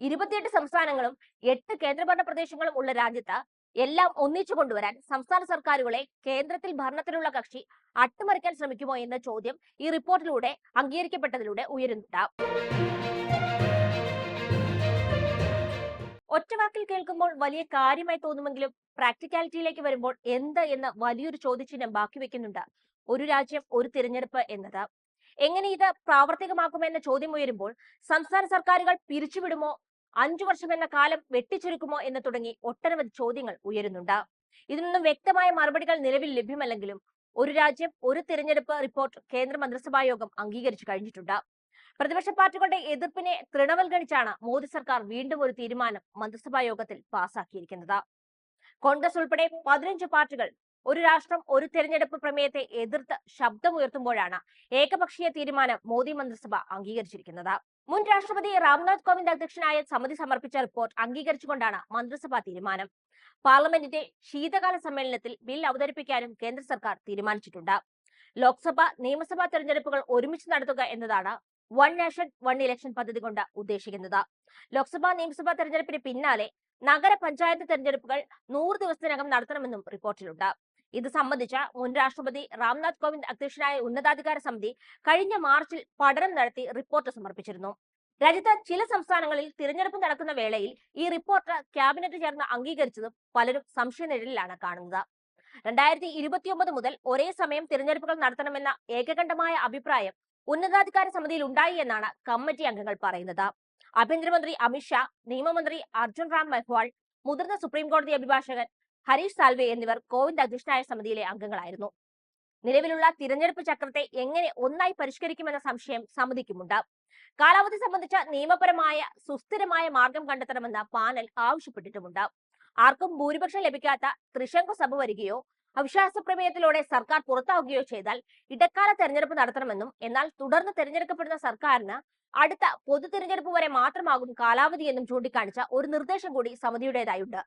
28 സംസ്ഥാനങ്ങളും 8 കേന്ദ്രഭരണ പ്രദേശങ്ങളും ഉള്ള രാജ്യത്ത് എല്ലാം ഒന്നിച്ചു കൊണ്ടുവരാൻ സംസ്ഥാന സർക്കാരുകളെ കേന്ദ്രത്തിൽ ഭരണത്തിലുള്ള കക്ഷി അട്ടിമറിക്കാൻ ശ്രമിക്കുമോ എന്ന ചോദ്യം ഈ റിപ്പോർട്ടിലൂടെ അംഗീകരിക്കപ്പെട്ടതിലൂടെ ഉയരുന്നുണ്ട്. ഒറ്റവാക്കിൽ കേൾക്കുമ്പോൾ വലിയ കാര്യമായി തോന്നുമെങ്കിലും പ്രാക്ടിക്കാലിറ്റിയിലേക്ക് വരുമ്പോൾ എന്ത് എന്ന വലിയൊരു ചോദ്യചിഹ്നം ബാക്കി വെക്കുന്നുണ്ട് ഒരു രാജ്യം ഒരു തിരഞ്ഞെടുപ്പ് എന്നത്. എങ്ങനെ ഇത് പ്രാവർത്തികമാക്കുമെന്ന ചോദ്യം ഉയരുമ്പോൾ സംസ്ഥാന സർക്കാരുകൾ പിരിച്ചുവിടുമോ, 5 വർഷം എന്ന കാലം വെട്ടിച്ചുരുക്കുമോ എന്ന് തുടങ്ങി ഒട്ടനവധി ചോദ്യങ്ങൾ ഉയരുന്നുണ്ട്. ഇതിനൊന്നും വ്യക്തമായ മറുപടികൾ നിലവിൽ ലഭ്യമല്ലെങ്കിലും ഒരു രാജ്യം ഒരു തിരഞ്ഞെടുപ്പ് റിപ്പോർട്ട് കേന്ദ്ര മന്ത്രിസഭാ യോഗം അംഗീകരിച്ചു കഴിഞ്ഞിട്ടുണ്ട്. പ്രതിപക്ഷ പാർട്ടികളുടെ എതിർപ്പിനെ തൃണവൽഗണിച്ചാണ് മോദി സർക്കാർ വീണ്ടും ഒരു തീരുമാനം മന്ത്രിസഭാ യോഗത്തിൽ പാസാക്കിയിരിക്കുന്നത്. കോൺഗ്രസ് ഉൾപ്പെടെ 15 പാർട്ടികൾ ഒരു രാഷ്ട്രം ഒരു തിരഞ്ഞെടുപ്പ് പ്രമേയത്തെ എതിർത്ത് ശബ്ദമുയർത്തുമ്പോഴാണ് ഏകപക്ഷീയ തീരുമാനം മോദി മന്ത്രിസഭ അംഗീകരിച്ചിരിക്കുന്നത്. മുൻ രാഷ്ട്രപതി രാംനാഥ് കോവിന്ദ് അധ്യക്ഷനായ സമിതി സമർപ്പിച്ച റിപ്പോർട്ട് അംഗീകരിച്ചുകൊണ്ടാണ് മന്ത്രിസഭാ തീരുമാനം. പാർലമെന്റിന്റെ ശീതകാല സമ്മേളനത്തിൽ ബിൽ അവതരിപ്പിക്കാനും കേന്ദ്ര സർക്കാർ തീരുമാനിച്ചിട്ടുണ്ട്. ലോക്സഭ, നിയമസഭാ തെരഞ്ഞെടുപ്പുകൾ ഒരുമിച്ച് നടത്തുക എന്നതാണ് വൺ നേഷൻ വൺ ഇലക്ഷൻ പദ്ധതി കൊണ്ട് ഉദ്ദേശിക്കുന്നത്. ലോക്സഭാ, നിയമസഭാ തെരഞ്ഞെടുപ്പിന് പിന്നാലെ നഗര പഞ്ചായത്ത് തെരഞ്ഞെടുപ്പുകൾ 100 ദിവസത്തിനകം നടത്തണമെന്നും റിപ്പോർട്ടിലുണ്ട്. ഇത് സംബന്ധിച്ച മുൻ രാഷ്ട്രപതി രാംനാഥ് കോവിന്ദ് അധ്യക്ഷനായ ഉന്നതാധികാര സമിതി കഴിഞ്ഞ മാർച്ചിൽ പഠനം നടത്തി റിപ്പോർട്ട് സമർപ്പിച്ചിരുന്നു. രാജ്യത്ത് ചില സംസ്ഥാനങ്ങളിൽ തിരഞ്ഞെടുപ്പ് നടക്കുന്ന വേളയിൽ ഈ റിപ്പോർട്ട് ക്യാബിനറ്റ് ചേർന്ന് അംഗീകരിച്ചതും പലരും സംശയനിഴലിലാണ് കാണുന്നത്. 2029 മുതൽ ഒരേ സമയം തിരഞ്ഞെടുപ്പുകൾ നടത്തണമെന്ന ഏകകണ്ഠമായ അഭിപ്രായം ഉന്നതാധികാര സമിതിയിൽ ഉണ്ടായി എന്നാണ് കമ്മിറ്റി അംഗങ്ങൾ പറയുന്നത്. ആഭ്യന്തരമന്ത്രി അമിത്ഷാ, നിയമമന്ത്രി അർജുൻ റാം മെഹ്വാൾ, മുതിർന്ന സുപ്രീം കോടതി അഭിഭാഷകൻ ഹരീഷ് സാൽവെ എന്നിവർ കോവിന്ദ് അധ്യക്ഷനായ സമിതിയിലെ അംഗങ്ങളായിരുന്നു. നിലവിലുള്ള തിരഞ്ഞെടുപ്പ് ചക്രത്തെ എങ്ങനെ ഒന്നായി പരിഷ്കരിക്കുമെന്ന സംശയം സമിതിക്കുമുണ്ട്. കാലാവധി സംബന്ധിച്ച നിയമപരമായ സുസ്ഥിരമായ മാർഗം കണ്ടെത്തണമെന്ന് പാനൽ ആവശ്യപ്പെട്ടിട്ടുമുണ്ട്. ആർക്കും ഭൂരിപക്ഷം ലഭിക്കാത്ത ത്രിശങ്കു സഭ വരികയോ അവിശ്വാസ പ്രമേയത്തിലൂടെ സർക്കാർ പുറത്താവുകയോ ചെയ്താൽ ഇടക്കാല തെരഞ്ഞെടുപ്പ് നടത്തണമെന്നും, എന്നാൽ തുടർന്ന് തെരഞ്ഞെടുക്കപ്പെടുന്ന സർക്കാരിന് അടുത്ത പൊതു തിരഞ്ഞെടുപ്പ് വരെ മാത്രമാകും കാലാവധി എന്നും ചൂണ്ടിക്കാണിച്ച ഒരു നിർദ്ദേശം കൂടി സമിതിയുടേതായുണ്ട്.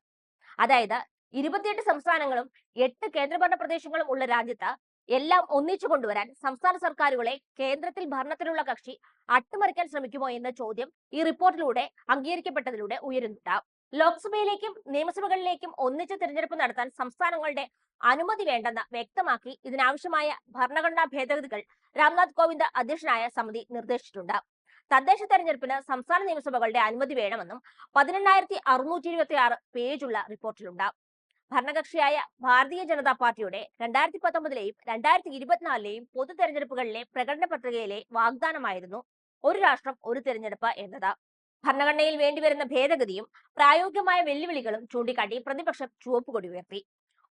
അതായത് 28 സംസ്ഥാനങ്ങളും 8 കേന്ദ്രഭരണ പ്രദേശങ്ങളും ഉള്ള രാജ്യത്ത് എല്ലാം ഒന്നിച്ചു കൊണ്ടുവരാൻ സംസ്ഥാന സർക്കാരുകളെ കേന്ദ്രത്തിൽ ഭരണത്തിലുള്ള കക്ഷി അട്ടിമറിക്കാൻ ശ്രമിക്കുമോ എന്ന ചോദ്യം ഈ റിപ്പോർട്ടിലൂടെ അംഗീകരിക്കപ്പെട്ടതിലൂടെ ഉയരുന്നുണ്ട്. ലോക്സഭയിലേക്കും നിയമസഭകളിലേക്കും ഒന്നിച്ച് തിരഞ്ഞെടുപ്പ് നടത്താൻ സംസ്ഥാനങ്ങളുടെ അനുമതി വേണ്ടെന്ന് വ്യക്തമാക്കി ഇതിനാവശ്യമായ ഭരണഘടനാ ഭേദഗതികൾ രാംനാഥ് കോവിന്ദ് അധ്യക്ഷനായ സമിതി നിർദ്ദേശിച്ചിട്ടുണ്ട്. തദ്ദേശ തെരഞ്ഞെടുപ്പിന് സംസ്ഥാന നിയമസഭകളുടെ അനുമതി വേണമെന്നും 18,626 പേജുള്ള റിപ്പോർട്ടിലുണ്ട്. ഭരണകക്ഷിയായ ഭാരതീയ ജനതാ പാർട്ടിയുടെ 2019ലെയും 2024ലെയും പൊതു തെരഞ്ഞെടുപ്പുകളിലെ പ്രകടന പത്രികയിലെ വാഗ്ദാനമായിരുന്നു ഒരു രാഷ്ട്രം ഒരു തിരഞ്ഞെടുപ്പ് എന്നത്. ഭരണഘടനയിൽ വേണ്ടിവരുന്ന ഭേദഗതിയും പ്രായോഗികമായ വെല്ലുവിളികളും ചൂണ്ടിക്കാട്ടി പ്രതിപക്ഷം ചുവപ്പുകൊടി ഉയർത്തി.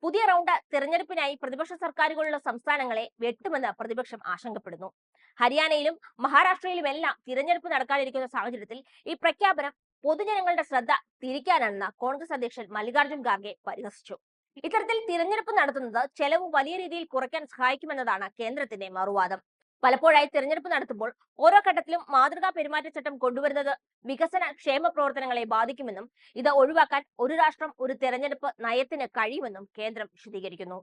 പുതിയ റൗണ്ട് തിരഞ്ഞെടുപ്പിനായി പ്രതിപക്ഷ സർക്കാരുകളുള്ള സംസ്ഥാനങ്ങളെ വെട്ടുമെന്ന് പ്രതിപക്ഷം ആശങ്കപ്പെടുന്നു. ഹരിയാനയിലും മഹാരാഷ്ട്രയിലുമെല്ലാം തിരഞ്ഞെടുപ്പ് നടക്കാനിരിക്കുന്ന സാഹചര്യത്തിൽ ഈ പ്രഖ്യാപനം പൊതുജനങ്ങളുടെ ശ്രദ്ധ തിരിക്കാനാണെന്ന് കോൺഗ്രസ് അധ്യക്ഷൻ മല്ലികാർജ്ജുൻ ഖാർഗെ പരിഹസിച്ചു. ഇത്തരത്തിൽ തിരഞ്ഞെടുപ്പ് നടത്തുന്നത് ചെലവ് വലിയ രീതിയിൽ കുറയ്ക്കാൻ സഹായിക്കുമെന്നതാണ് കേന്ദ്രത്തിന്റെ മറുവാദം. പലപ്പോഴായി തിരഞ്ഞെടുപ്പ് നടത്തുമ്പോൾ ഓരോ ഘട്ടത്തിലും മാതൃകാ പെരുമാറ്റച്ചട്ടം കൊണ്ടുവരുന്നത് വികസന ക്ഷേമ പ്രവർത്തനങ്ങളെ ബാധിക്കുമെന്നും ഇത് ഒഴിവാക്കാൻ ഒരു രാഷ്ട്രം ഒരു തെരഞ്ഞെടുപ്പ് നയത്തിന് കഴിയുമെന്നും കേന്ദ്രം വിശദീകരിക്കുന്നു.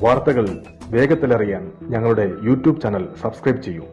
വാർത്തകൾ വേഗത്തിലറിയാൻ ഞങ്ങളുടെ യൂട്യൂബ് ചാനൽ സബ്സ്ക്രൈബ് ചെയ്യൂ.